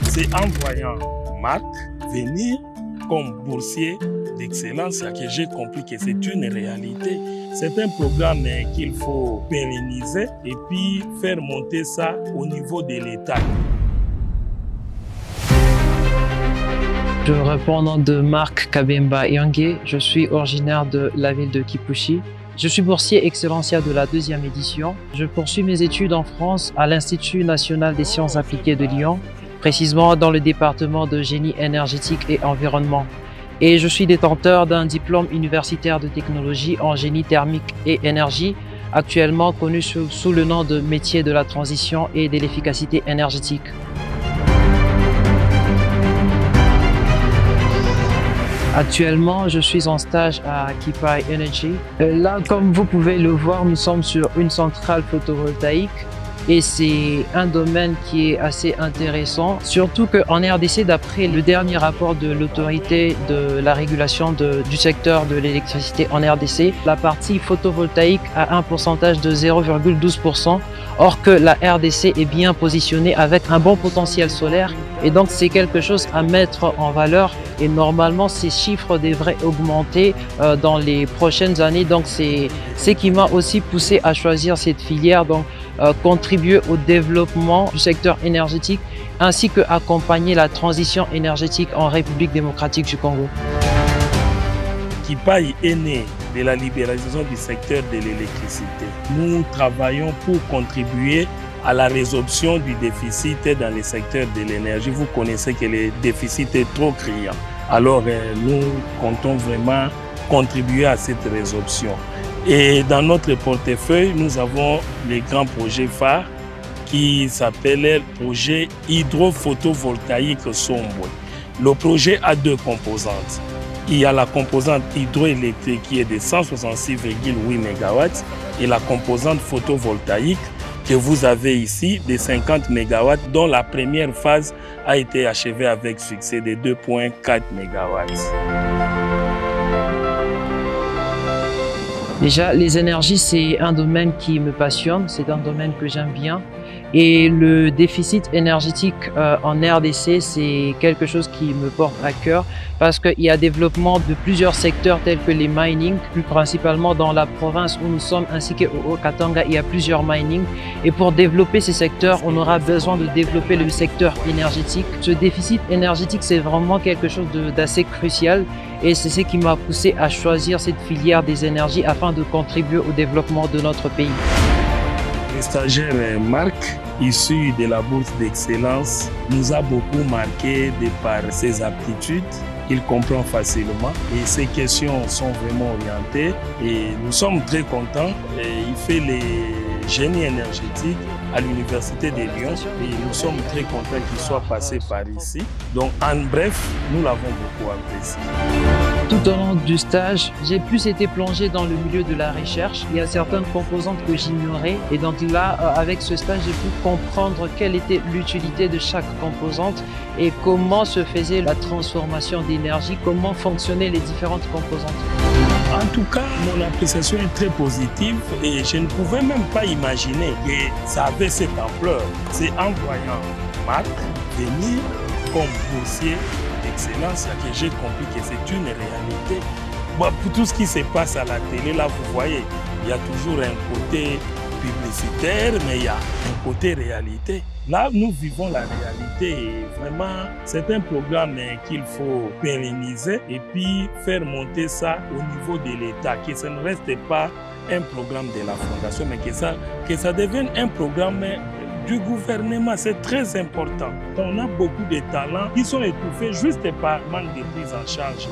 C'est en voyant Marc venir comme boursier d'excellence que j'ai compris que c'est une réalité. C'est un programme qu'il faut pérenniser et puis faire monter ça au niveau de l'État. Je réponds au nom de Marc Kabemba Yangé. Je suis originaire de la ville de Kipushi. Je suis boursier Excellencia de la 2e édition. Je poursuis mes études en France à l'Institut national des sciences appliquées de Lyon, précisément dans le département de génie énergétique et environnement. Et je suis détenteur d'un diplôme universitaire de technologie en génie thermique et énergie, actuellement connu sous le nom de métier de la transition et de l'efficacité énergétique. Actuellement, je suis en stage à Kipai Energy. Là, comme vous pouvez le voir, nous sommes sur une centrale photovoltaïque et c'est un domaine qui est assez intéressant, surtout qu'en RDC, d'après le dernier rapport de l'autorité de la régulation du secteur de l'électricité en RDC, la partie photovoltaïque a un pourcentage de 0,12%, or que la RDC est bien positionnée avec un bon potentiel solaire. Et donc, c'est quelque chose à mettre en valeur et normalement, ces chiffres devraient augmenter dans les prochaines années. Donc, c'est ce qui m'a aussi poussé à choisir cette filière, donc contribuer au développement du secteur énergétique ainsi qu'accompagner la transition énergétique en République démocratique du Congo. Kipai est né de la libéralisation du secteur de l'électricité. Nous travaillons pour contribuer à la résolution du déficit dans le secteur de l'énergie. Vous connaissez que le déficit est trop criant. Alors nous comptons vraiment contribuer à cette résolution. Et dans notre portefeuille, nous avons les grands projets phares qui s'appellent le projet hydrophotovoltaïque Sombwe. Le projet a 2 composantes. Il y a la composante hydroélectrique qui est de 166,8 MW et la composante photovoltaïque que vous avez ici de 50 MW, dont la première phase a été achevée avec succès de 2,4 MW. Déjà, les énergies, c'est un domaine qui me passionne, c'est un domaine que j'aime bien. Et le déficit énergétique en RDC, c'est quelque chose qui me porte à cœur parce qu'il y a développement de plusieurs secteurs tels que les mining, plus principalement dans la province où nous sommes, ainsi qu'au Haut-Katanga, il y a plusieurs mining. Et pour développer ces secteurs, on aura besoin de développer le secteur énergétique. Ce déficit énergétique, c'est vraiment quelque chose d'assez crucial et c'est ce qui m'a poussé à choisir cette filière des énergies afin de contribuer au développement de notre pays. Le stagiaire Marc, issu de la bourse d'excellence, nous a beaucoup marqué de par ses aptitudes. Il comprend facilement et ses questions sont vraiment orientées et nous sommes très contents. Il fait les génies énergétiques à l'Université de Lyon et nous sommes très contents qu'il soit passé par ici. Donc en bref, nous l'avons beaucoup apprécié. Tout au long du stage, j'ai plus été plongé dans le milieu de la recherche. Il y a certaines composantes que j'ignorais et donc là, avec ce stage, j'ai pu comprendre quelle était l'utilité de chaque composante et comment se faisait la transformation d'énergie, comment fonctionnaient les différentes composantes. En tout cas, mon appréciation est très positive et je ne pouvais même pas imaginer que ça avait cette ampleur. C'est en voyant Marc venir comme boursier d'excellence que j'ai compris que c'est une réalité. Bon, pour tout ce qui se passe à la télé, là, vous voyez, il y a toujours un côté publicitaire, mais il y a un côté réalité. Là, nous vivons la réalité et vraiment, c'est un programme qu'il faut pérenniser et puis faire monter ça au niveau de l'État, que ça ne reste pas un programme de la Fondation, mais que ça devienne un programme du gouvernement. C'est très important. On a beaucoup de talents qui sont étouffés juste par manque de prise en charge.